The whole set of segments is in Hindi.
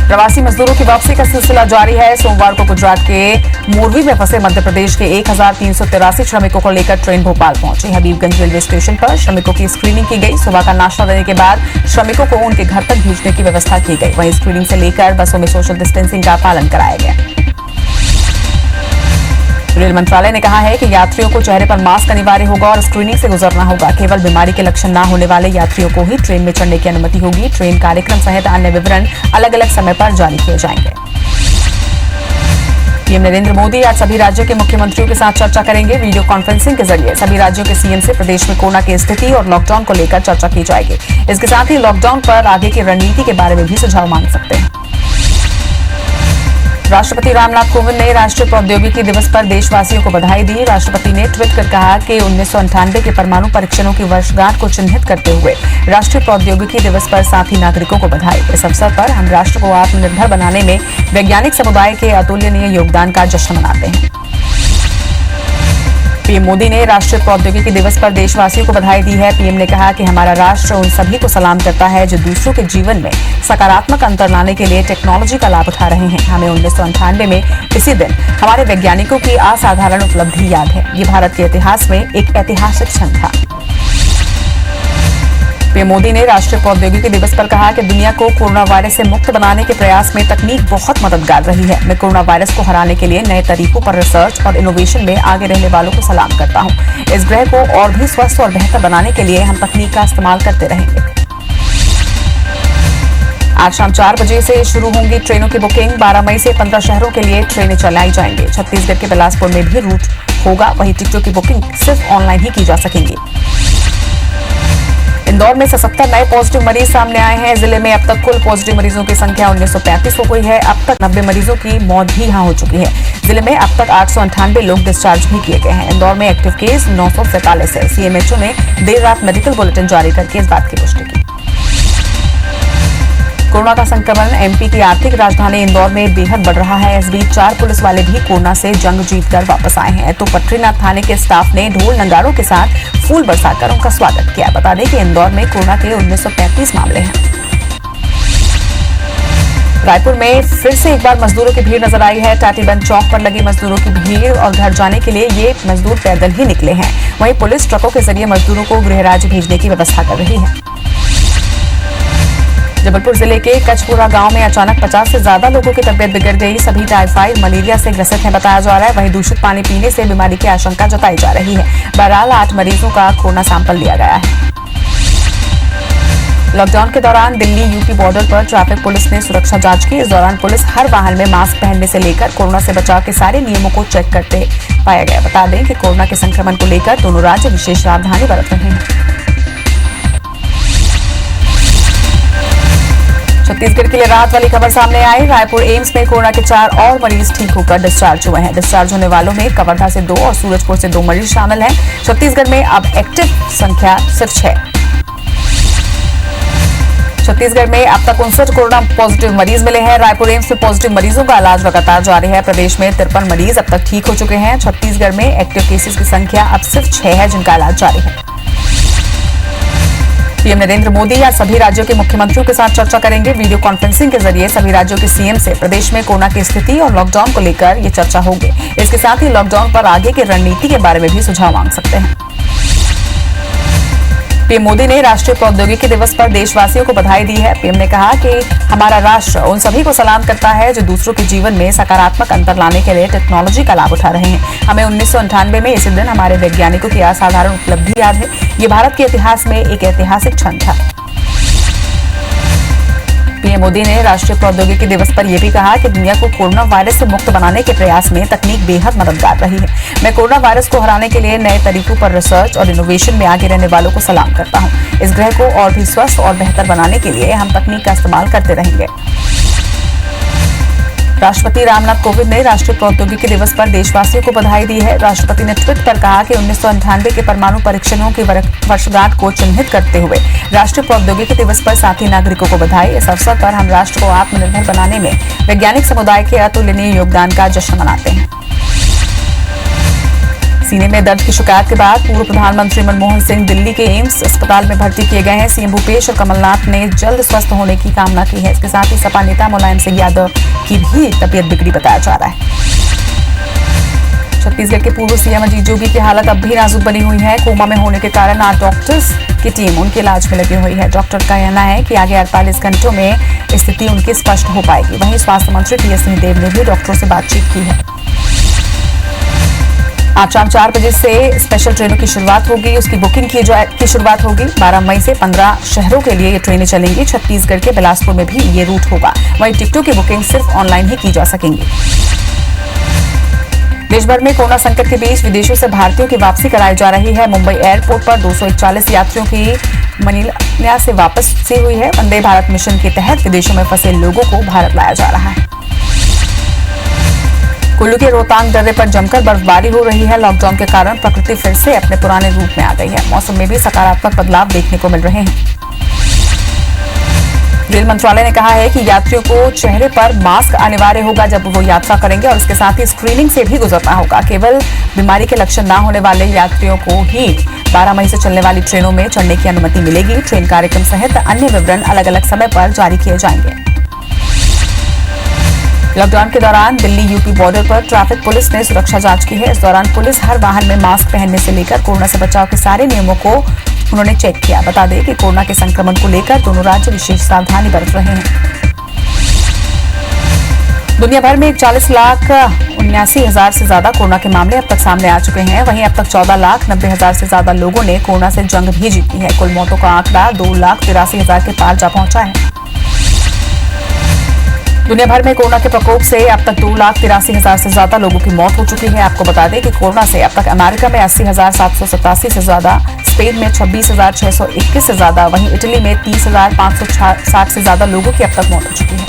प्रवासी मजदूरों की वापसी का सिलसिला जारी है। सोमवार को गुजरात के मोरवी में फंसे मध्य प्रदेश के 1383 श्रमिकों को लेकर ट्रेन भोपाल पहुंची। हबीबगंज रेलवे स्टेशन पर श्रमिकों की स्क्रीनिंग की गई। सुबह का नाश्ता देने के बाद श्रमिकों को उनके घर तक भेजने की व्यवस्था की गई। वहीं स्क्रीनिंग से लेकर बसों में सोशल डिस्टेंसिंग का पालन कराया गया। रेल मंत्रालय ने कहा है कि यात्रियों को चेहरे पर मास्क अनिवार्य होगा और स्क्रीनिंग से गुजरना होगा। केवल बीमारी के लक्षण न होने वाले यात्रियों को ही ट्रेन में चढ़ने की अनुमति होगी। ट्रेन कार्यक्रम सहित अन्य विवरण अलग अलग समय पर जारी किए जाएंगे। पीएम नरेंद्र मोदी आज सभी राज्यों के मुख्यमंत्रियों के साथ चर्चा करेंगे। वीडियो कॉन्फ्रेंसिंग के जरिए सभी राज्यों के सीएम से प्रदेश में कोरोना की स्थिति और लॉकडाउन को लेकर चर्चा की जाएगी। इसके साथ ही लॉकडाउन पर आगे की रणनीति के बारे में भी सुझाव मांग सकते हैं। राष्ट्रपति रामनाथ कोविंद ने राष्ट्रीय प्रौद्योगिकी दिवस पर देशवासियों को बधाई दी। राष्ट्रपति ने ट्वीट कर कहा कि 1998 के परमाणु परीक्षणों की वर्षगांठ को चिन्हित करते हुए राष्ट्रीय प्रौद्योगिकी दिवस पर साथी नागरिकों को बधाई। इस अवसर पर हम राष्ट्र को आत्मनिर्भर बनाने में वैज्ञानिक समुदाय के अतुलनीय योगदान का जश्न मनाते हैं। पीएम मोदी ने राष्ट्रीय प्रौद्योगिकी दिवस पर देशवासियों को बधाई दी है। पीएम ने कहा कि हमारा राष्ट्र उन सभी को सलाम करता है जो दूसरों के जीवन में सकारात्मक अंतर लाने के लिए टेक्नोलॉजी का लाभ उठा रहे हैं। हमें 1998 में इसी दिन हमारे वैज्ञानिकों की असाधारण उपलब्धि याद है। ये भारत के इतिहास में एक ऐतिहासिक क्षण था। पीएम मोदी ने राष्ट्रीय प्रौद्योगिकी दिवस पर कहा कि दुनिया को कोरोना वायरस से मुक्त बनाने के प्रयास में तकनीक बहुत मददगार रही है। मैं कोरोना वायरस को हराने के लिए नए तरीकों पर रिसर्च और इनोवेशन में आगे रहने वालों को सलाम करता हूं। इस ग्रह को और भी स्वस्थ और बेहतर बनाने के लिए हम तकनीक का इस्तेमाल करते रहेंगे। आज शाम 4 बजे से शुरू होंगी ट्रेनों की बुकिंग। 12 मई से 15 शहरों के लिए ट्रेनें चलाई जाएंगी। छत्तीसगढ़ के बिलासपुर में भी रूट होगा। वहीं टिकटों की बुकिंग सिर्फ ऑनलाइन ही की जा सकेंगी। इंदौर में 77 नए पॉजिटिव मरीज सामने आए हैं। जिले में अब तक कुल पॉजिटिव मरीजों की संख्या 1935 हो गई है। अब तक 90 मरीजों की मौत भी यहां हो चुकी है। जिले में अब तक 898 लोग डिस्चार्ज भी किए गए हैं। इंदौर में एक्टिव केस 947 है। सीएमएचओ ने देर रात मेडिकल बुलेटिन जारी करके इस बात की पुष्टि की। कोरोना का संक्रमण एमपी की आर्थिक राजधानी इंदौर में बेहद बढ़ रहा है। इस बीच 4 पुलिस वाले भी कोरोना से जंग जीतकर वापस आए हैं। तो पटरीनाथ थाने के स्टाफ ने ढोल नगाड़ों के साथ फूल बरसाकर उनका स्वागत किया। बता दें कि इंदौर में कोरोना के 1935 मामले हैं। रायपुर में फिर से एक बार मजदूरों की भीड़ नजर आई है। टाटीबंद चौक पर लगी मजदूरों की भीड़ और घर जाने के लिए ये मजदूर पैदल ही निकले हैं। वहीं पुलिस ट्रकों के जरिए मजदूरों को गृह राज्य भेजने की व्यवस्था कर रही है। जबलपुर जिले के कचपुरा गांव में अचानक 50 से ज्यादा लोगों की तबियत बिगड़ गई। सभी टाइफाइड मलेरिया से ग्रसित हैं बताया जा रहा है। वहीं दूषित पानी पीने से बीमारी की आशंका जताई जा रही है। बहरहाल 8 मरीजों का कोरोना सैंपल लिया गया है। लॉकडाउन के दौरान दिल्ली यूपी बॉर्डर पर ट्रैफिक पुलिस ने सुरक्षा जांच की। इस दौरान पुलिस हर वाहन में मास्क पहनने से लेकर कोरोना से बचाव के सारे नियमों को चेक करते पाया गया। बता दें कि कोरोना के संक्रमण को लेकर दोनों राज्य विशेष सावधानी बरत रहे हैं। छत्तीसगढ़ के लिए राहत वाली खबर सामने आई। रायपुर एम्स में कोरोना के 4 और मरीज ठीक होकर डिस्चार्ज हुए हैं। डिस्चार्ज होने वालों में कवर्धा से 2 और सूरजपुर से 2 मरीज शामिल हैं। छत्तीसगढ़ में अब एक्टिव संख्या सिर्फ 6। छत्तीसगढ़ में अब तक 59 कोरोना पॉजिटिव मरीज मिले हैं। रायपुर एम्स में पॉजिटिव मरीजों का इलाज लगातार जारी है। प्रदेश में 53 मरीज अब तक ठीक हो चुके हैं। छत्तीसगढ़ में एक्टिव केसेस की संख्या अब सिर्फ 6 है, जिनका इलाज जारी है। पीएम नरेंद्र मोदी आज सभी राज्यों के मुख्यमंत्रियों के साथ चर्चा करेंगे। वीडियो कॉन्फ्रेंसिंग के जरिए सभी राज्यों के सीएम से प्रदेश में कोरोना की स्थिति और लॉकडाउन को लेकर ये चर्चा होगी। इसके साथ ही लॉकडाउन पर आगे की रणनीति के बारे में भी सुझाव मांग सकते हैं। पीएम मोदी ने राष्ट्रीय प्रौद्योगिकी दिवस पर देशवासियों को बधाई दी है। पीएम ने कहा कि हमारा राष्ट्र उन सभी को सलाम करता है जो दूसरों के जीवन में सकारात्मक अंतर लाने के लिए टेक्नोलॉजी का लाभ उठा रहे हैं। हमें 1998 में इसी दिन हमारे वैज्ञानिकों की असाधारण उपलब्धि याद है। ये भारत के इतिहास में एक ऐतिहासिक क्षण था। पीएम मोदी ने राष्ट्रीय प्रौद्योगिकी दिवस पर यह भी कहा कि दुनिया को कोरोना वायरस से मुक्त बनाने के प्रयास में तकनीक बेहद मददगार रही है। मैं कोरोना वायरस को हराने के लिए नए तरीकों पर रिसर्च और इनोवेशन में आगे रहने वालों को सलाम करता हूं। इस ग्रह को और भी स्वस्थ और बेहतर बनाने के लिए हम तकनीक का इस्तेमाल करते रहेंगे। राष्ट्रपति रामनाथ कोविंद ने राष्ट्रीय प्रौद्योगिकी दिवस पर देशवासियों को बधाई दी है। राष्ट्रपति ने ट्वीट पर कहा कि 1998 के परमाणु परीक्षणों की वर्षगांठ को चिन्हित करते हुए राष्ट्रीय प्रौद्योगिकी दिवस पर साथी नागरिकों को बधाई। इस अवसर पर हम राष्ट्र को आत्मनिर्भर बनाने में वैज्ञानिक समुदाय के अतुलनीय योगदान का जश्न मनाते हैं। सीने में दर्द की शिकायत के बाद पूर्व प्रधानमंत्री मनमोहन सिंह दिल्ली के एम्स अस्पताल में भर्ती किए गए हैं। सीएम भूपेश और कमलनाथ ने जल्द स्वस्थ होने की कामना की है। इसके साथ ही सपा नेता मुलायम सिंह यादव की भी तबीयत बिगड़ी बताया जा रहा है। छत्तीसगढ़ के पूर्व सीएम अजीत जोगी की हालत अब भी नाजुक बनी हुई है। कोमा में होने के कारण 8 डॉक्टर्स की टीम उनके इलाज में लगी हुई है। डॉक्टर का कहना है कि आगे 48 घंटों में स्थिति उनकी स्पष्ट हो पाएगी। वहीं स्वास्थ्य मंत्री टीएस सिंहदेव ने भी डॉक्टरों से बातचीत की है। आज शाम 4 बजे से स्पेशल ट्रेनों की शुरुआत होगी। उसकी बुकिंग की शुरुआत होगी। 12 मई से 15 शहरों के लिए ये ट्रेनें चलेंगी। छत्तीसगढ़ के बिलासपुर में भी ये रूट होगा। वहीं टिकटों की बुकिंग सिर्फ ऑनलाइन ही की जा सकेंगी। देश भर में कोरोना संकट के बीच विदेशों से भारतीयों की वापसी कराई जा रही है। मुंबई एयरपोर्ट पर 241 यात्रियों की मनीला से वापसी हुई है। वंदे भारत मिशन के तहत विदेशों में फंसे लोगों को भारत लाया जा रहा है। कुल्लू के रोहतांग दर्रे पर जमकर बर्फबारी हो रही है। लॉकडाउन के कारण प्रकृति फिर से अपने पुराने रूप में आ गई है। मौसम में भी सकारात्मक बदलाव देखने को मिल रहे हैं। रेल मंत्रालय ने कहा है कि यात्रियों को चेहरे पर मास्क अनिवार्य होगा जब वो यात्रा करेंगे और इसके साथ ही स्क्रीनिंग से भी गुजरना होगा। केवल बीमारी के लक्षण न होने वाले यात्रियों को ही 12 मई से चलने वाली ट्रेनों में चढ़ने की अनुमति मिलेगी। ट्रेन कार्यक्रम सहित अन्य विवरण अलग अलग समय पर जारी किए जाएंगे। लॉकडाउन के दौरान दिल्ली यूपी बॉर्डर पर ट्रैफिक पुलिस ने सुरक्षा जांच की है। इस दौरान पुलिस हर वाहन में मास्क पहनने से लेकर कोरोना से बचाव के सारे नियमों को उन्होंने चेक किया। बता दें कि कोरोना के संक्रमण को लेकर दोनों राज्य विशेष सावधानी बरत रहे हैं। दुनिया भर में 40,79,000 से ज्यादा कोरोना के मामले अब तक सामने आ चुके हैं। वहीं अब तक 14,90,000 से ज्यादा लोगों ने कोरोना से जंग भी जीती है। कुल मौतों का आंकड़ा 2,83,000 के पार जा पहुंचा है। दुनिया भर में कोरोना के प्रकोप से अब तक 2,83,000 से ज्यादा लोगों की मौत हो चुकी है। आपको बता दें कि कोरोना से अब तक अमेरिका में 80,787 से ज्यादा, स्पेन में 26,621 से ज्यादा, वहीं इटली में 30,560 से ज्यादा लोगों की अब तक मौत हो चुकी है।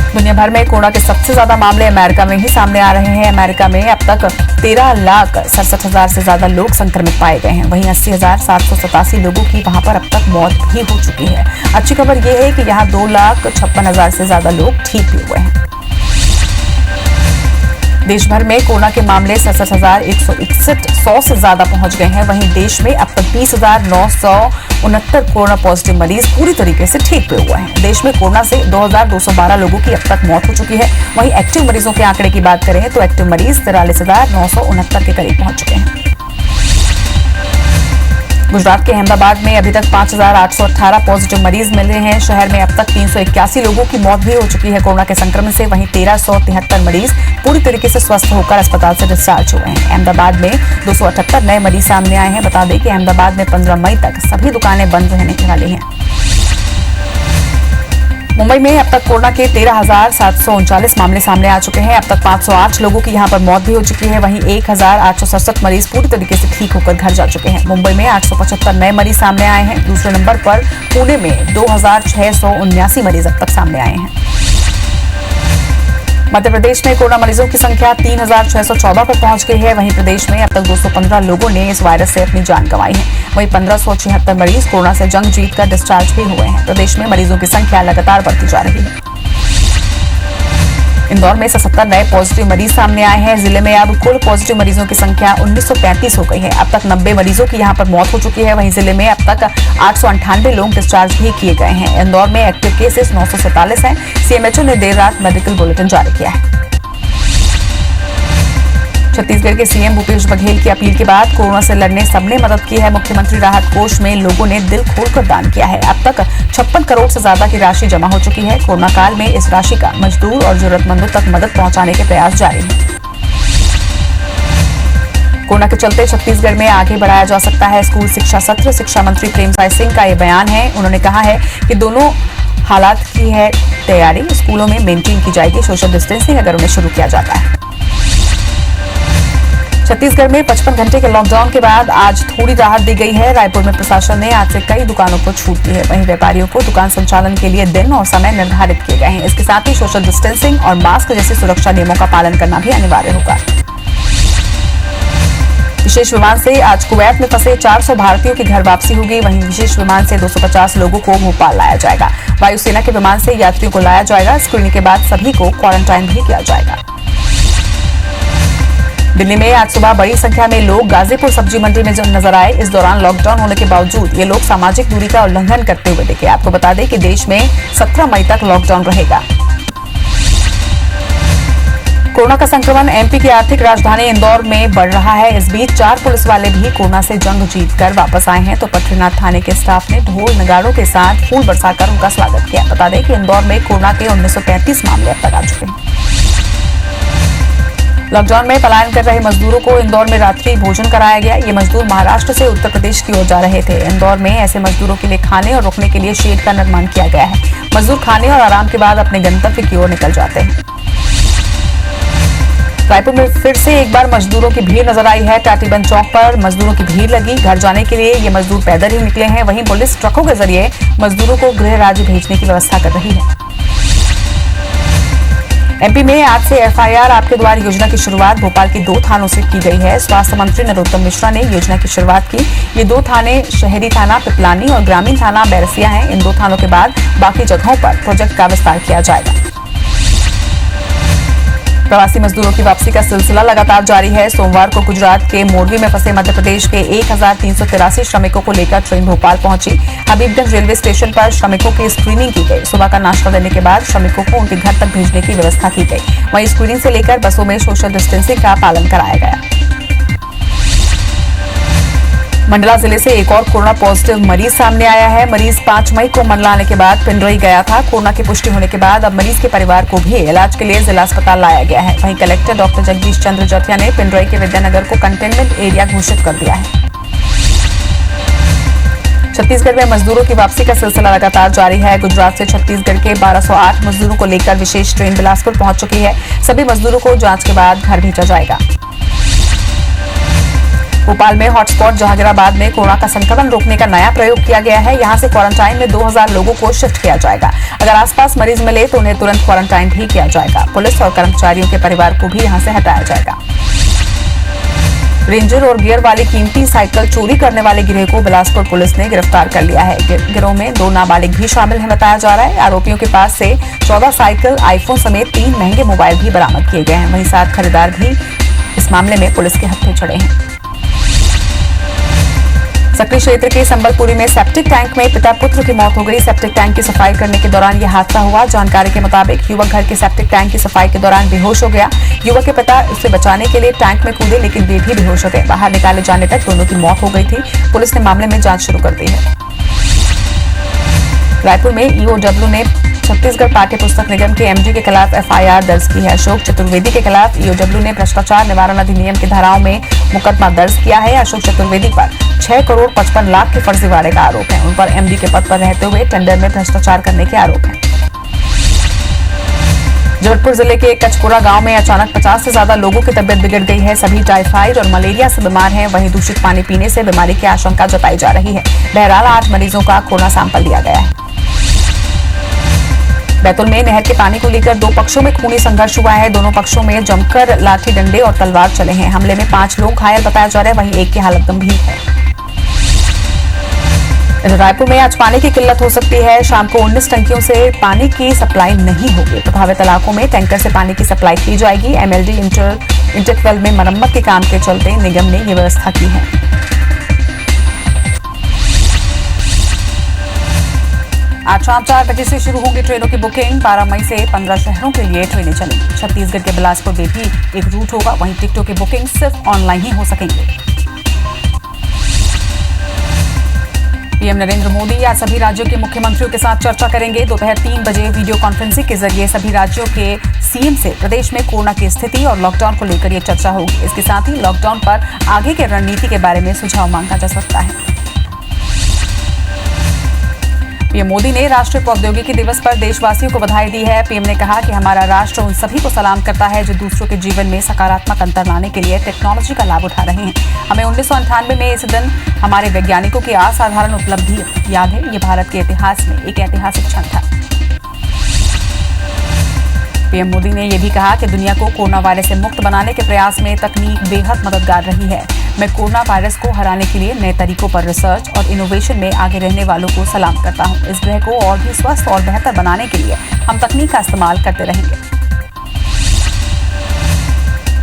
दुनिया भर में कोरोना के सबसे ज्यादा मामले अमेरिका में ही सामने आ रहे हैं। अमेरिका में अब तक 13,67,000 से ज्यादा लोग संक्रमित पाए गए हैं। वहीं 80,787 लोगों की वहां पर अब तक मौत भी हो चुकी है। अच्छी खबर यह है कि यहाँ 2,56,000 से ज्यादा लोग ठीक भी हुए हैं। देश भर में कोरोना के मामले 67,161 से ज्यादा पहुंच गए हैं। वहीं देश में अब तक 20,969 कोरोना पॉजिटिव मरीज पूरी तरीके से ठीक भी हुए हैं। देश में कोरोना से 2,212 लोगों की अब तक मौत हो चुकी है। वहीं एक्टिव मरीजों के आंकड़े की बात करें तो एक्टिव मरीज 43,969 के करीब पहुंच चुके हैं। गुजरात के अहमदाबाद में अभी तक 5,818 पॉजिटिव मरीज मिले हैं। शहर में अब तक 381 लोगों की मौत भी हो चुकी है कोरोना के संक्रमण से। वहीं 1,373 मरीज पूरी तरीके से स्वस्थ होकर अस्पताल से डिस्चार्ज हुए हैं। अहमदाबाद में 278 नए मरीज सामने आए हैं। बता दें कि अहमदाबाद में 15 मई तक सभी दुकानें बंद रहने वाली हैं। मुंबई में अब तक कोरोना के 13,739 मामले सामने आ चुके हैं। अब तक 508 लोगों की यहां पर मौत भी हो चुकी है। वहीं 1,867 मरीज पूरी तरीके से ठीक होकर घर जा चुके हैं। मुंबई में 875 नए मरीज सामने आए हैं। दूसरे नंबर पर पुणे में 2,679 मरीज अब तक सामने आए हैं। मध्य प्रदेश में कोरोना मरीजों की संख्या 3,614 पर पहुंच गई है। वहीं प्रदेश में अब तक 215 लोगों ने इस वायरस से अपनी जान गंवाई है। वहीं 1,576 मरीज कोरोना से जंग जीतकर डिस्चार्ज भी हुए हैं। प्रदेश में मरीजों की संख्या लगातार बढ़ती जा रही है। इंदौर में 77 नए पॉजिटिव मरीज सामने आए हैं। जिले में अब कुल पॉजिटिव मरीजों की संख्या 1,935 हो गई है। अब तक 90 मरीजों की यहां पर मौत हो चुकी है। वहीं जिले में अब तक 898 लोग डिस्चार्ज भी किए गए हैं। इंदौर में एक्टिव केसेस 947 हैं। सीएमएचओ ने देर रात मेडिकल बुलेटिन जारी किया है। छत्तीसगढ़ के सीएम भूपेश बघेल की अपील के बाद कोरोना से लड़ने सबने मदद की है। मुख्यमंत्री राहत कोष में लोगों ने दिल खोलकर दान किया है। अब तक 56 करोड़ से ज्यादा की राशि जमा हो चुकी है। कोरोना काल में इस राशि का मजदूर और जरूरतमंदों तक मदद पहुंचाने के प्रयास जारी हैं। कोरोना के चलते छत्तीसगढ़ में आगे बढ़ाया जा सकता है स्कूल शिक्षा सत्र। शिक्षा मंत्री प्रेमसाय सिंह का ये बयान है। उन्होंने कहा है कि दोनों हालात की है तैयारी। स्कूलों में मेंटेन की जाएगी सोशल डिस्टेंसिंग अगर उन्हें शुरू किया जाता है। छत्तीसगढ़ में 55 घंटे के लॉकडाउन के बाद आज थोड़ी राहत दी गई है। रायपुर में प्रशासन ने आज से कई दुकानों को छूट दी है। वहीं व्यापारियों को दुकान संचालन के लिए दिन और समय निर्धारित किए गए हैं। इसके साथ ही सोशल डिस्टेंसिंग और मास्क जैसे सुरक्षा नियमों का पालन करना भी अनिवार्य होगा। विशेष विमान से आज कुवैत में फंसे 400 भारतीयों की घर वापसी होगी। वहीं विशेष विमान से 250 लोगों को भोपाल लाया जाएगा। वायुसेना के विमान से यात्रियों को लाया जाएगा। स्क्रीनिंग के बाद सभी को क्वारंटाइन भी किया जाएगा। दिल्ली में आज सुबह बड़ी संख्या में लोग गाजीपुर सब्जी मंडी में नजर आए। इस दौरान लॉकडाउन होने के बावजूद ये लोग सामाजिक दूरी का उल्लंघन करते हुए दिखे। आपको बता दें कि देश में 17 मई तक लॉकडाउन रहेगा। कोरोना का संक्रमण एमपी की आर्थिक राजधानी इंदौर में बढ़ रहा है। इस बीच 4 पुलिस वाले भी कोरोना से जंग जीतकर वापस आए हैं, तो पटरीनाथ थाने के स्टाफ ने ढोल नगाड़ों के साथ फूल बरसाकर उनका स्वागत किया। बता दें कि इंदौर में कोरोना के 1935 मामले अब तक आ चुके हैं। लॉकडाउन में पलायन कर रहे मजदूरों को इंदौर में रात्रि भोजन कराया गया। ये मजदूर महाराष्ट्र से उत्तर प्रदेश की ओर जा रहे थे। इंदौर में ऐसे मजदूरों के लिए खाने और रुकने के लिए शेड का निर्माण किया गया है। मजदूर खाने और आराम के बाद अपने गंतव्य की ओर निकल जाते हैं। रायपुर में फिर से एक बार मजदूरों की भीड़ नजर आई है। टाटीबंद चौक पर मजदूरों की भीड़ लगी। घर जाने के लिए ये मजदूर पैदल ही निकले हैं। वहीं पुलिस ट्रकों के जरिए मजदूरों को गृह राज्य भेजने की व्यवस्था कर रही है। एमपी में आज से एफआईआर आपके द्वार योजना की शुरुआत भोपाल के 2 थानों से की गई है। स्वास्थ्य मंत्री नरोत्तम मिश्रा ने योजना की शुरुआत की। ये 2 थाने शहरी थाना पिपलानी और ग्रामीण थाना बैरसिया हैं। इन 2 थानों के बाद बाकी जगहों पर प्रोजेक्ट का विस्तार किया जाएगा। प्रवासी मजदूरों की वापसी का सिलसिला लगातार जारी है। सोमवार को गुजरात के मोरबी में फंसे मध्य प्रदेश के 1383 श्रमिकों को लेकर ट्रेन भोपाल पहुंची। हबीबगंज रेलवे स्टेशन पर श्रमिकों की स्क्रीनिंग की गई। सुबह का नाश्ता देने के बाद श्रमिकों को उनके घर तक भेजने की व्यवस्था की गई। वहीं स्क्रीनिंग से लेकर बसों में सोशल डिस्टेंसिंग का पालन कराया गया। मंडला जिले से एक और कोरोना पॉजिटिव मरीज सामने आया है। मरीज 5 मई को मंडला आने के बाद पिंडरई गया था। कोरोना की पुष्टि होने के बाद अब मरीज के परिवार को भी इलाज के लिए जिला अस्पताल लाया गया है। वहीं कलेक्टर डॉक्टर जगदीश चंद्र जथिया ने पिंडरई के विद्यानगर को कंटेनमेंट एरिया घोषित कर दिया है। छत्तीसगढ़ में मजदूरों की वापसी का सिलसिला लगातार जारी है। गुजरात से छत्तीसगढ़ के 1208 मजदूरों को लेकर विशेष ट्रेन बिलासपुर पहुंच चुकी है। सभी मजदूरों को जांच के बाद घर भेजा जाएगा। भोपाल में हॉटस्पॉट जहांगीराबाद में कोरोना का संक्रमण रोकने का नया प्रयोग किया गया है। यहां से क्वारंटाइन में 2000 लोगों को शिफ्ट किया जाएगा। अगर आसपास मरीज मिले तो उन्हें तुरंत क्वारंटाइन भी किया जाएगा। पुलिस और कर्मचारियों के परिवार को भी यहां से हटाया जाएगा। रेंजर और गियर वाली कीमती साइकिल चोरी करने वाले गिरोह को बिलासपुर पुलिस ने गिरफ्तार कर लिया है। गिरोह में 2 नाबालिग भी शामिल है बताया जा रहा है। आरोपियों के पास से 14 साइकिल, आईफोन समेत 3 महंगे मोबाइल भी बरामद किए गए हैं। वहीं 7 खरीदार भी इस मामले में पुलिस के हत्थे चढ़े हैं। सक्री क्षेत्र के संबलपुरी में सेप्टिक टैंक में पिता पुत्र की मौत हो गई। सेप्टिक टैंक की सफाई करने के दौरान यह हादसा हुआ। जानकारी के मुताबिक युवक घर के सेप्टिक टैंक की सफाई के दौरान बेहोश हो गया। युवक के पिता उसे बचाने के लिए टैंक में कूदे, लेकिन वे भी बेहोश हो गए। बाहर निकाले जाने तक दोनों की मौत हो गई थी। पुलिस ने मामले में जांच शुरू कर दी है। रायपुर में ईओडब्ल्यू ने छत्तीसगढ़ पाठ्य पुस्तक निगम के एमडी के खिलाफ एफआईआर दर्ज की है। अशोक चतुर्वेदी के खिलाफ ईओडब्ल्यू ने भ्रष्टाचार निवारण अधिनियम की धाराओं में मुकदमा दर्ज किया है। अशोक चतुर्वेदी पर 6 करोड़ 55 लाख के फर्जीवाड़े का आरोप है। उन पर एमडी के पद पर रहते हुए टेंडर में भ्रष्टाचार करने के आरोप है। जबलपुर जिले के कचपुरा गांव में अचानक 50 से ज्यादा लोगों की तबियत बिगड़ गई है। सभी टाइफाइड और मलेरिया से बीमार हैं। वहीं दूषित पानी पीने से बीमारी की आशंका जताई जा रही है। बहरहाल 8 मरीजों का कोरोना सैंपल लिया गया है। बैतूल में नहर के पानी को लेकर 2 पक्षों में खूनी संघर्ष हुआ है। दोनों पक्षों में जमकर लाठी डंडे और तलवार चले हैं। हमले में 5 लोग घायल बताया जा रहा है। वहीं एक की हालत गंभीर है। रायपुर में आज पानी की किल्लत हो सकती है। शाम को 19 टंकियों से पानी की सप्लाई नहीं होगी। प्रभावित इलाकों में टैंकर से पानी की सप्लाई की जाएगी। एमएलडी इंटर 12 में मरम्मत के काम के चलते निगम ने ये व्यवस्था की है। आज शाम 4 बजे से शुरू होंगी ट्रेनों की बुकिंग। 12 मई से 15 शहरों के लिए ट्रेनें चलेंगी। छत्तीसगढ़ के बिलासपुर में भी एक रूट होगा। वहीं टिकटों की बुकिंग सिर्फ ऑनलाइन ही हो सकेंगे। पीएम नरेंद्र मोदी आज सभी राज्यों के मुख्यमंत्रियों के साथ चर्चा करेंगे। दोपहर 3 बजे वीडियो कॉन्फ्रेंसिंग के जरिए सभी राज्यों के सीएम से प्रदेश में कोरोना की स्थिति और लॉकडाउन को लेकर ये चर्चा होगी। इसके साथ ही लॉकडाउन पर आगे की रणनीति के बारे में सुझाव मांगा जा सकता है। पीएम मोदी ने राष्ट्रीय प्रौद्योगिकी दिवस पर देशवासियों को बधाई दी है। पीएम ने कहा कि हमारा राष्ट्र उन सभी को सलाम करता है जो दूसरों के जीवन में सकारात्मक अंतर लाने के लिए टेक्नोलॉजी का लाभ उठा रहे हैं। हमें 1998 में इस दिन हमारे वैज्ञानिकों की असाधारण उपलब्धि याद है। ये भारत के इतिहास में एक ऐतिहासिक क्षण था। पीएम मोदी ने यह भी कहा कि दुनिया को कोरोना वायरस से मुक्त बनाने के प्रयास में तकनीक बेहद मददगार रही है। मैं कोरोना वायरस को हराने के लिए नए तरीकों पर रिसर्च और इनोवेशन में आगे रहने वालों को सलाम करता हूं। इस ग्रह को और भी स्वस्थ और बेहतर बनाने के लिए हम तकनीक का इस्तेमाल करते रहेंगे।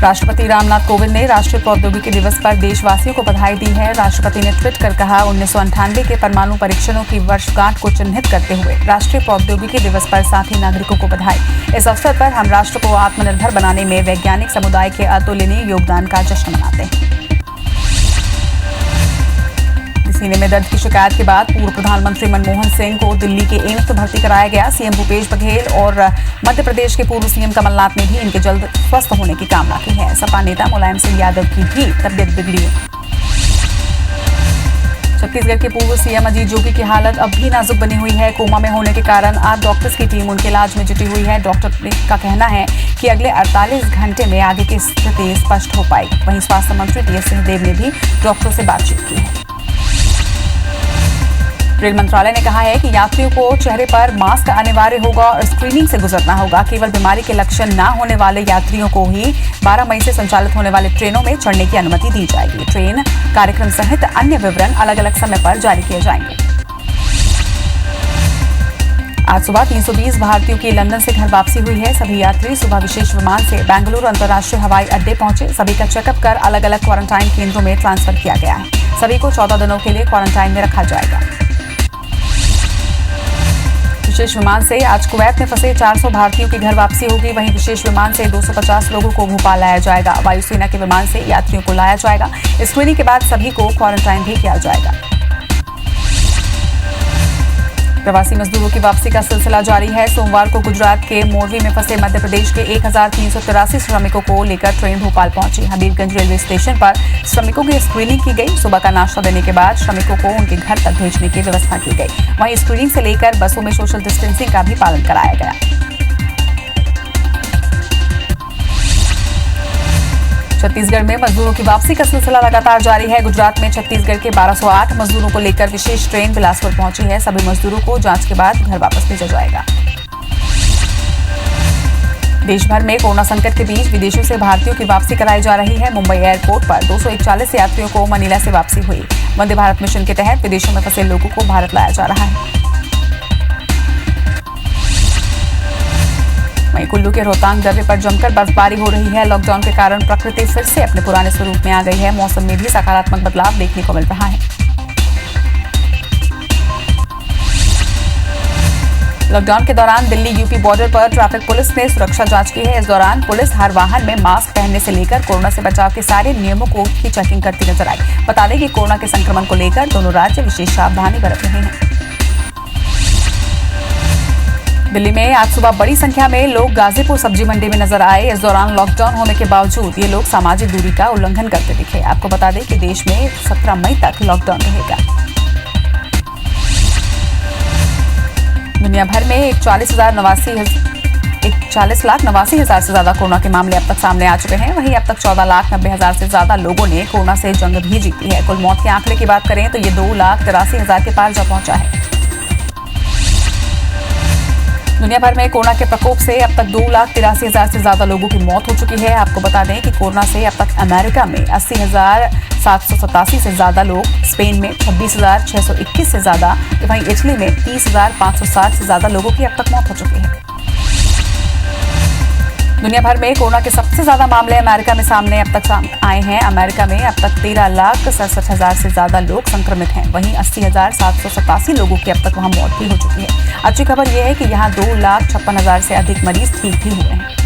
राष्ट्रपति रामनाथ कोविंद ने राष्ट्रीय प्रौद्योगिकी दिवस पर देशवासियों को बधाई दी है। राष्ट्रपति ने ट्वीट कर कहा, 1998 के परमाणु परीक्षणों की वर्षगांठ को चिन्हित करते हुए राष्ट्रीय प्रौद्योगिकी दिवस पर साथी नागरिकों को बधाई। इस अवसर पर हम राष्ट्र को आत्मनिर्भर बनाने में वैज्ञानिक समुदाय के अतुलनीय योगदान का जश्न मनाते हैं। सीने में दर्द की शिकायत के बाद पूर्व प्रधानमंत्री मनमोहन सिंह को दिल्ली के एम्स में भर्ती कराया गया। सीएम भूपेश बघेल और मध्य प्रदेश के पूर्व सीएम कमलनाथ ने भी इनके जल्द स्वस्थ होने की कामना की है। सपा नेता मुलायम सिंह यादव की भी तबियत बिगड़ी है। छत्तीसगढ़ के पूर्व सीएम अजीत जोगी की हालत अब भी नाजुक बनी हुई है। कोमा में होने के कारण आज डॉक्टर्स की टीम उनके इलाज में जुटी हुई है। डॉक्टर का कहना है कि अगले 48 घंटे में आगे की स्थिति स्पष्ट हो पाएगी। वहीं स्वास्थ्य मंत्री टीएस सिंहदेव ने भी डॉक्टरों से बातचीत की है। रेल मंत्रालय ने कहा है कि यात्रियों को चेहरे पर मास्क अनिवार्य होगा और स्क्रीनिंग से गुजरना होगा। केवल बीमारी के लक्षण न होने वाले यात्रियों को ही 12 मई से संचालित होने वाले ट्रेनों में चढ़ने की अनुमति दी जाएगी। ट्रेन कार्यक्रम सहित अन्य विवरण अलग अलग समय पर जारी किए जाएंगे। आज सुबह 320 भारतीयों की लंदन से घर वापसी हुई है। सभी यात्री सुबह विशेष विमान से बेंगलुरु अंतर्राष्ट्रीय हवाई अड्डे पहुंचे। सभी का चेकअप कर अलग अलग क्वारंटाइन केंद्रों में ट्रांसफर किया गया है। सभी को 14 दिनों के लिए क्वारंटाइन में रखा जाएगा। विशेष विमान से आज कुवैत में फंसे 400 भारतीयों की घर वापसी होगी। वहीं विशेष विमान से 250 लोगों को भोपाल लाया जाएगा। वायुसेना के विमान से यात्रियों को लाया जाएगा। स्क्रीनिंग के बाद सभी को क्वारंटाइन भी किया जाएगा। प्रवासी मजदूरों की वापसी का सिलसिला जारी है। सोमवार को गुजरात के मोरवी में फंसे मध्य प्रदेश के 1383 श्रमिकों को लेकर ट्रेन भोपाल पहुंची। हबीबगंज रेलवे स्टेशन पर श्रमिकों की स्क्रीनिंग की गई। सुबह का नाश्ता देने के बाद श्रमिकों को उनके घर तक भेजने की व्यवस्था की गई। वहीं स्क्रीनिंग से लेकर बसों में सोशल डिस्टेंसिंग का भी पालन कराया गया। छत्तीसगढ़ में मजदूरों की वापसी का सिलसिला लगातार जारी है। गुजरात में छत्तीसगढ़ के 1208 मजदूरों को लेकर विशेष ट्रेन बिलासपुर पहुंची है। सभी मजदूरों को जांच के बाद घर वापस भेजा जाएगा। देश भर में कोरोना संकट के बीच विदेशों से भारतीयों की वापसी कराई जा रही है। मुंबई एयरपोर्ट पर 241 यात्रियों को मनीला से वापसी हुई। वंदे भारत मिशन के तहत विदेशों में फंसे लोगों को भारत लाया जा रहा है। वहीं कुल्लू के रोहतांग दर्रे पर जमकर बर्फबारी हो रही है। लॉकडाउन के कारण प्रकृति फिर से अपने पुराने स्वरूप में आ गई है। मौसम में भी सकारात्मक बदलाव देखने को मिल रहा है। लॉकडाउन के दौरान दिल्ली यूपी बॉर्डर पर ट्रैफिक पुलिस ने सुरक्षा जांच की है। इस दौरान पुलिस हर वाहन में मास्क पहनने से लेकर कोरोना से बचाव के सारे नियमों की चेकिंग करती नजर आई। बता दें कि कोरोना के संक्रमण को लेकर दोनों राज्य विशेष सावधानी बरत रहे हैं। दिल्ली में आज सुबह बड़ी संख्या में लोग गाजीपुर सब्जी मंडी में नजर आए। इस दौरान लॉकडाउन होने के बावजूद ये लोग सामाजिक दूरी का उल्लंघन करते दिखे। आपको बता दें कि देश में 17 मई तक लॉकडाउन रहेगा। दुनिया भर में 40,89,000 से ज्यादा कोरोना के मामले अब तक सामने आ चुके हैं। वहीं अब तक 14,90,000 से ज्यादा लोगों ने कोरोना से जंग भी जीती है। कुल मौत के आंकड़े की बात करें तो ये 2,83,000 के पार जा पहुंचा है। दुनिया भर में कोरोना के प्रकोप से अब तक 2,83,000 से ज्यादा लोगों की मौत हो चुकी है। आपको बता दें कि कोरोना से अब तक अमेरिका में 80,787 से ज्यादा लोग, स्पेन में 26,621 से ज्यादा, वहीं इटली में 30,560 से ज्यादा लोगों की अब तक मौत हो चुकी है। दुनिया भर में कोरोना के सबसे ज्यादा मामले अमेरिका में सामने अब तक आए हैं। अमेरिका में अब तक 13,67,000 से ज्यादा लोग संक्रमित हैं। वहीं 80,787 लोगों की अब तक वहां मौत भी हो चुकी है। अच्छी खबर यह है कि यहां 2,56,000 से अधिक मरीज ठीक भी हुए हैं।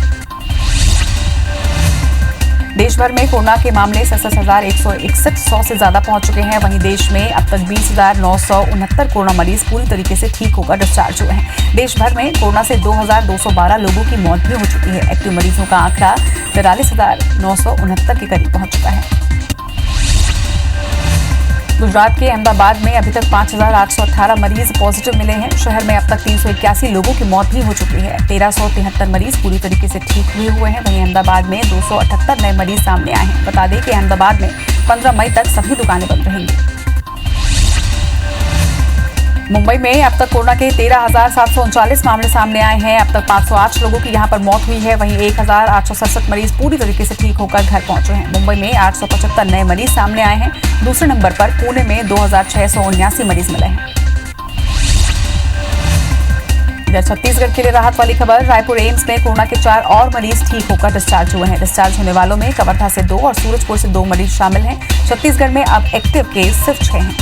देश भर में कोरोना के मामले 67,161 से ज्यादा पहुंच चुके हैं। वहीं देश में अब तक 20,969 कोरोना मरीज पूरी तरीके से ठीक होकर डिस्चार्ज हुए हैं। देश भर में कोरोना से 2,212 लोगों की मौत भी हो चुकी है। एक्टिव मरीजों का आंकड़ा 43,969 के करीब पहुंच चुका है। गुजरात के अहमदाबाद में अभी तक 5,818 मरीज पॉजिटिव मिले हैं। शहर में अब तक 381 लोगों की मौत भी हो चुकी है। 1,373 मरीज पूरी तरीके से ठीक हुए हैं। वहीं अहमदाबाद में 278 नए मरीज सामने आए हैं। बता दें कि अहमदाबाद में 15 मई तक सभी दुकानें बंद रहेंगी। मुंबई में अब तक कोरोना के 13,739 मामले सामने आए हैं। अब तक 508 लोगों की यहां पर मौत हुई है। वहीं 1,867 मरीज पूरी तरीके से ठीक होकर घर पहुंचे हैं। मुंबई में 875 नए मरीज सामने आए हैं। दूसरे नंबर पर पुणे में 2,679 मरीज मिले हैं। इधर छत्तीसगढ़ के लिए राहत वाली खबर। रायपुर एम्स में कोरोना के 4 और मरीज ठीक होकर डिस्चार्ज हुए हैं। डिस्चार्ज होने वालों में कवर्धा से 2 और सूरजपुर से 2 मरीज शामिल हैं। छत्तीसगढ़ में अब एक्टिव केस सिर्फ 6 हैं।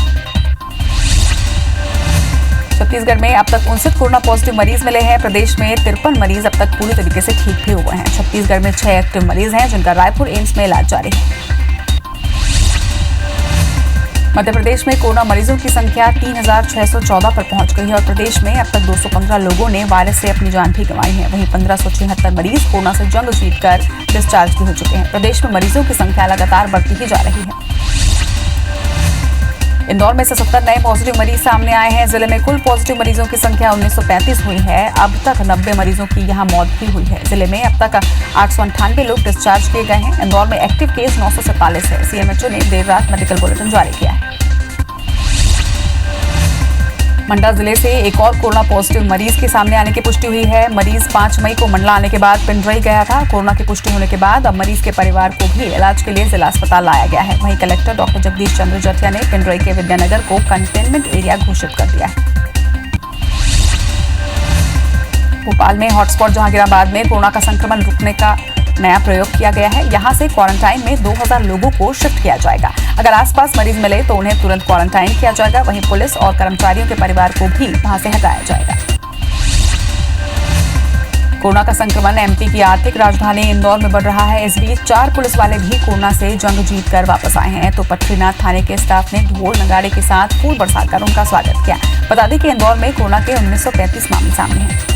छत्तीसगढ़ में अब तक 59 कोरोना पॉजिटिव मरीज मिले हैं। प्रदेश में 53 मरीज अब तक पूरी तरीके से ठीक भी हुए हैं। छत्तीसगढ़ में 6 एक्टिव मरीज हैं जिनका रायपुर एम्स में इलाज जारी है। मध्य प्रदेश में कोरोना मरीजों की संख्या 3614 पर पहुंच गई है और प्रदेश में अब तक 215 लोगों ने वायरस से अपनी जान भी गंवाई है। वहीं 1576 मरीज कोरोना से जंग जीतकर डिस्चार्ज भी हो चुके हैं। प्रदेश में मरीजों की संख्या लगातार बढ़ती ही जा रही है। इंदौर में 77 नए पॉजिटिव मरीज सामने आए हैं। जिले में कुल पॉजिटिव मरीजों की संख्या 1935 हुई है। अब तक 90 मरीजों की यहां मौत भी हुई है। जिले में अब तक 898 लोग डिस्चार्ज किए गए हैं। इंदौर में एक्टिव केस 947 है। सीएमएचओ ने देर रात मेडिकल बुलेटिन जारी किया है। मंडला जिले से एक और कोरोना पॉजिटिव मरीज के सामने आने की पुष्टि हुई है। मरीज 5 मई को मंडला आने के बाद पिंडरई गया था। कोरोना की पुष्टि होने के बाद अब मरीज के परिवार को भी इलाज के लिए जिला अस्पताल लाया गया है। वहीं कलेक्टर डॉक्टर जगदीश चंद्र जटिया ने पिंडरई के विद्यानगर को कंटेनमेंट एरिया घोषित कर दिया है। भोपाल में हॉटस्पॉट जहांगीराबाद में कोरोना का संक्रमण रुकने का नया प्रयोग किया गया है। यहां से क्वारंटाइन में 2000 लोगों को शिफ्ट किया जाएगा। अगर आसपास मरीज मिले तो उन्हें तुरंत क्वारंटाइन किया जाएगा। वहीं पुलिस और कर्मचारियों के परिवार को भी वहां से हटाया जाएगा। कोरोना का संक्रमण एमपी की आर्थिक राजधानी इंदौर में बढ़ रहा है। इस बीच 4 पुलिस वाले भी कोरोना से जंग जीतकर वापस आए हैं। तो पटरीनाथ थाने के स्टाफ ने ढोल नगाड़े के साथ फूल बरसाकर उनका स्वागत किया। बता दें कि इंदौर में कोरोना के 1935 मामले सामने हैं।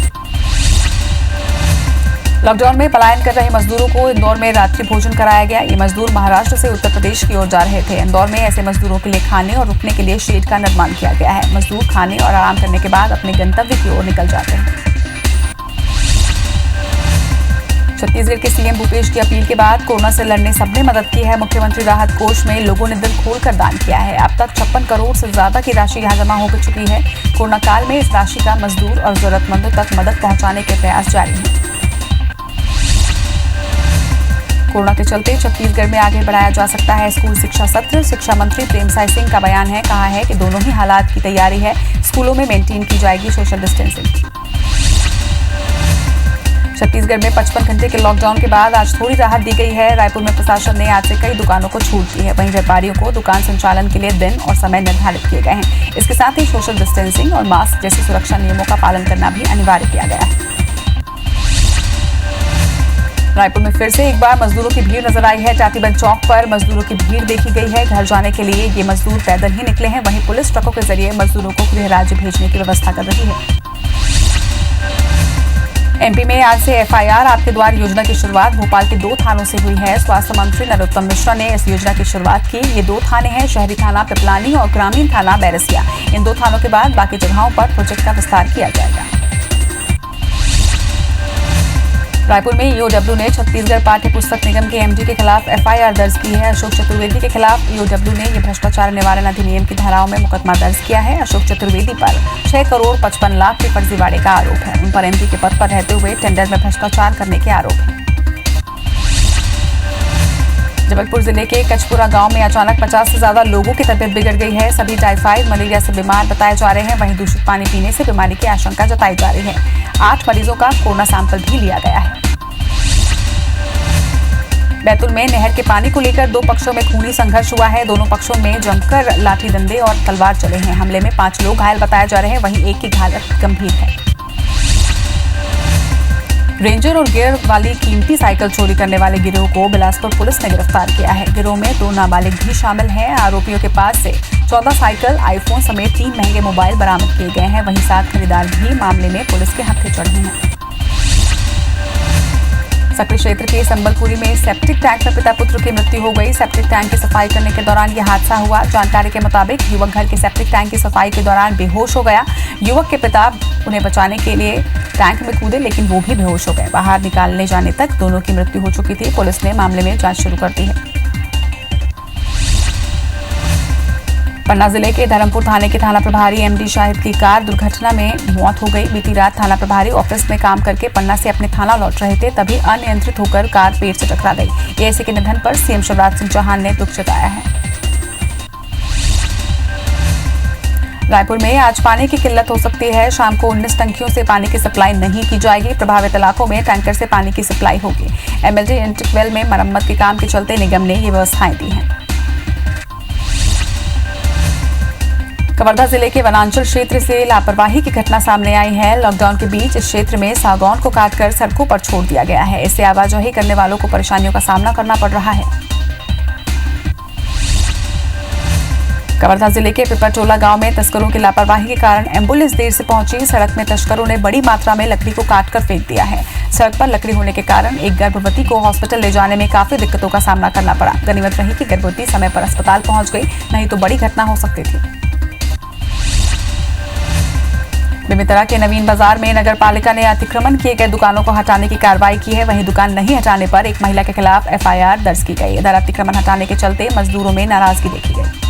लॉकडाउन में पलायन कर रहे मजदूरों को इंदौर में रात्रि भोजन कराया गया। ये मजदूर महाराष्ट्र से उत्तर प्रदेश की ओर जा रहे थे। इंदौर में ऐसे मजदूरों के लिए खाने और रुकने के लिए शेड का निर्माण किया गया है। मजदूर खाने और आराम करने के बाद अपने गंतव्य की ओर निकल जाते हैं। छत्तीसगढ़ के सीएम भूपेश की अपील के बाद कोरोना से लड़ने सबने मदद की है। मुख्यमंत्री राहत कोष में लोगों ने दिल खोलकर दान किया है। अब तक 56 करोड़ से ज्यादा की राशि यहां जमा हो चुकी है। कोरोना काल में इस राशि का मजदूर और जरूरतमंदों तक मदद पहुंचाने के प्रयास जारी हैं। कोरोना के चलते छत्तीसगढ़ में आगे बढ़ाया जा सकता है स्कूल शिक्षा सत्र। शिक्षा मंत्री प्रेमसाय सिंह का बयान है। कहा है कि दोनों ही हालात की तैयारी है। स्कूलों में मेंटेन की जाएगी सोशल डिस्टेंसिंग। छत्तीसगढ़ में 55 घंटे के लॉकडाउन के बाद आज थोड़ी राहत दी गई है। रायपुर में प्रशासन ने आज से कई दुकानों को छूट दी है। वहीं व्यापारियों को दुकान संचालन के लिए दिन और समय निर्धारित किए गए हैं। इसके साथ ही सोशल डिस्टेंसिंग और मास्क जैसे सुरक्षा नियमों का पालन करना भी अनिवार्य किया गया है। रायपुर में फिर से एक बार मजदूरों की भीड़ नजर आई है। टाटीबंद चौक पर मजदूरों की भीड़ देखी गई है। घर जाने के लिए ये मजदूर पैदल ही निकले हैं। वहीं पुलिस ट्रकों के जरिए मजदूरों को गृह राज्य भेजने की व्यवस्था कर रही है। एमपी में आज से एफआईआर आपके द्वार योजना की शुरुआत भोपाल के 2 थानों से हुई है। स्वास्थ्य मंत्री नरोत्तम मिश्रा ने इस योजना की शुरुआत की। ये 2 थाने हैं, शहरी थाना पिपलानी और ग्रामीण थाना बैरसिया। इन 2 थानों के बाद बाकी जगहों पर प्रोजेक्ट का विस्तार किया जाएगा। रायपुर में ईओडब्ल्यू ने छत्तीसगढ़ पाठ्य पुस्तक निगम के एमडी के खिलाफ एफआईआर दर्ज की है। अशोक चतुर्वेदी के खिलाफ ईओडब्ल्यू ने ये भ्रष्टाचार निवारण अधिनियम की धाराओं में मुकदमा दर्ज किया है। अशोक चतुर्वेदी पर 6 करोड़ 55 लाख के फर्जीवाड़े का आरोप है। उन पर एमडी के पद पर रहते हुए टेंडर में भ्रष्टाचार करने के आरोप है। जबलपुर जिले के कचपुरा गांव में अचानक 50 से ज्यादा लोगों की तबीयत बिगड़ गई है। सभी टाइफाइड मलेरिया से बीमार बताए जा रहे हैं। वहीं दूषित पानी पीने से बीमारी की आशंका जताई जा रही है। 8 मरीजों का कोरोना सैंपल भी लिया गया है। बैतूल में नहर के पानी को लेकर 2 पक्षों में खूनी संघर्ष हुआ है। दोनों पक्षों में जमकर लाठी डंडे और तलवार चले हैं। हमले में 5 लोग घायल बताए जा रहे हैं। वहीं एक की हालत गंभीर है। रेंजर और गियर वाली कीमती साइकिल चोरी करने वाले गिरोह को बिलासपुर पुलिस ने गिरफ्तार किया है। गिरोह में 2 नाबालिग भी शामिल हैं। आरोपियों के पास से 14 साइकिल, आईफोन समेत 3 महंगे मोबाइल बरामद किए गए हैं। वहीं 7 खरीदार भी मामले में पुलिस के हत्थे चढ़े हैं। सकरी क्षेत्र के संबलपुरी में सेप्टिक टैंक में पिता पुत्र की मृत्यु हो गई। सेप्टिक टैंक की सफाई करने के दौरान यह हादसा हुआ। जानकारी के मुताबिक युवक घर के सेप्टिक टैंक की सफाई के दौरान बेहोश हो गया। युवक के पिता उन्हें बचाने के लिए टैंक में कूदे, लेकिन वो भी बेहोश हो गए। बाहर निकालने जाने तक दोनों की मृत्यु हो चुकी थी। पुलिस ने मामले में जांच शुरू कर दी है। पन्ना जिले के धर्मपुर थाने के थाना प्रभारी एमडी शाहिद की कार दुर्घटना में मौत हो गई। बीती रात थाना प्रभारी ऑफिस में काम करके पन्ना से अपने थाना लौट रहे थे, तभी अनियंत्रित होकर कार पेड़ से टकरा गई। एएसए के निधन पर सीएम शिवराज सिंह चौहान ने दुख जताया है। रायपुर में आज पानी की किल्लत हो सकती है। शाम को 19 टंकियों से पानी की सप्लाई नहीं की जाएगी। प्रभावित इलाकों में टैंकर से पानी की सप्लाई होगी। एमएलडी इंटरवेल में मरम्मत के काम के चलते निगम ने ये व्यवस्थाएं दी हैं। कवर्धा जिले के वनांचल क्षेत्र से लापरवाही की घटना सामने आई है। लॉकडाउन के बीच इस क्षेत्र में सागौन को काटकर सड़कों पर छोड़ दिया गया है। इससे आवाजाही करने वालों को परेशानियों का सामना करना पड़ रहा है। कवर्धा जिले के पिपरटोला गांव में तस्करों की लापरवाही के कारण एम्बुलेंस देर से पहुंची। सड़क में तस्करों ने बड़ी मात्रा में लकड़ी को काटकर फेंक दिया है। सड़क पर लकड़ी होने के कारण एक गर्भवती को हॉस्पिटल ले जाने में काफी दिक्कतों का सामना करना पड़ा। गनीमत रही कि गर्भवती समय पर अस्पताल पहुंच गई, नहीं तो बड़ी घटना हो सकती थी। बेमेतरा के नवीन बाजार में नगर पालिका ने अतिक्रमण किए गए दुकानों को हटाने की कार्रवाई की है। वहीं दुकान नहीं हटाने पर एक महिला के खिलाफ एफआईआर दर्ज की गई। इधर अतिक्रमण हटाने के चलते मजदूरों में नाराजगी देखी गई।